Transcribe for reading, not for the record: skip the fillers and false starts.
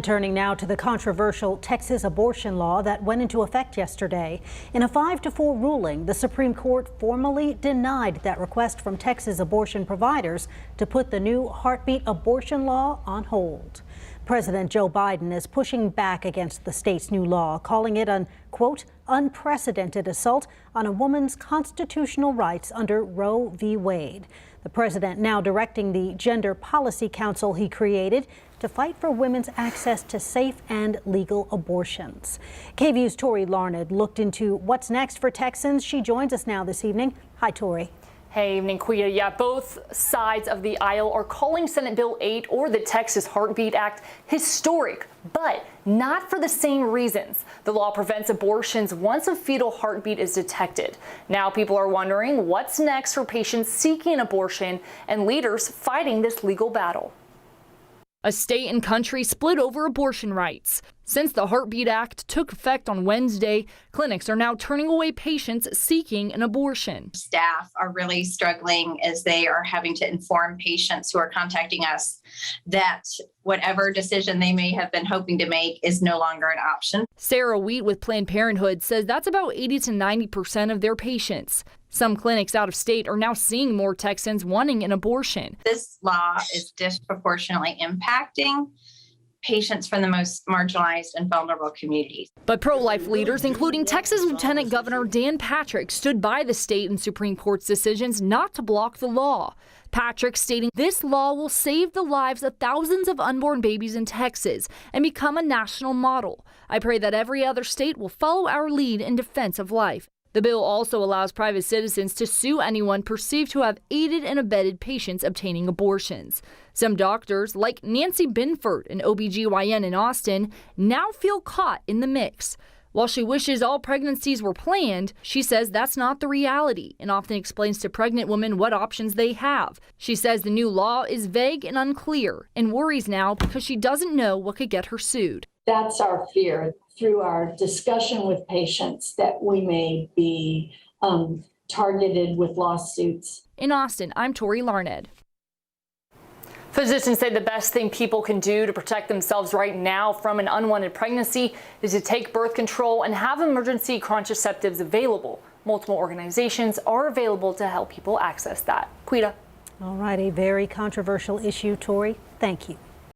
Turning now to the controversial Texas abortion law that went into effect yesterday. In a 5-4 ruling, the Supreme Court formally denied that request from Texas abortion providers to put the new heartbeat abortion law on hold. President Joe Biden is pushing back against the state's new law, calling it an, quote, unprecedented assault on a woman's constitutional rights under Roe v. Wade. The president now directing the Gender Policy Council he created to fight for women's access to safe and legal abortions. KVUE's Tori Larned looked into what's next for Texans. She joins us now this evening. Hi, Tori. Hey, evening, Quia. Yeah, both sides of the aisle are calling Senate Bill 8 or the Texas Heartbeat Act historic, but not for the same reasons. The law prevents abortions once a fetal heartbeat is detected. Now people are wondering what's next for patients seeking an abortion and leaders fighting this legal battle. A state and country split over abortion rights. Since the Heartbeat Act took effect on Wednesday, clinics are now turning away patients seeking an abortion. Staff are really struggling as they are having to inform patients who are contacting us that whatever decision they may have been hoping to make is no longer an option. Sarah Wheat with Planned Parenthood says that's about 80 to 90% of their patients. Some clinics out of state are now seeing more Texans wanting an abortion. This law is disproportionately impacting patients from the most marginalized and vulnerable communities. But pro-life leaders, including Texas Lieutenant Governor Dan Patrick, stood by the state and Supreme Court's decisions not to block the law. Patrick stating this law will save the lives of thousands of unborn babies in Texas and become a national model. I pray that every other state will follow our lead in defense of life. The bill also allows private citizens to sue anyone perceived to have aided and abetted patients obtaining abortions. Some doctors, like Nancy Binford, an OBGYN in Austin, now feel caught in the mix. While she wishes all pregnancies were planned, she says that's not the reality and often explains to pregnant women what options they have. She says the new law is vague and unclear and worries now because she doesn't know what could get her sued. That's our fear through our discussion with patients that we may be targeted with lawsuits. In Austin, I'm Tori Larned. Physicians say the best thing people can do to protect themselves right now from an unwanted pregnancy is to take birth control and have emergency contraceptives available. Multiple organizations are available to help people access that. Quita. All right, a very controversial issue, Tori. Thank you.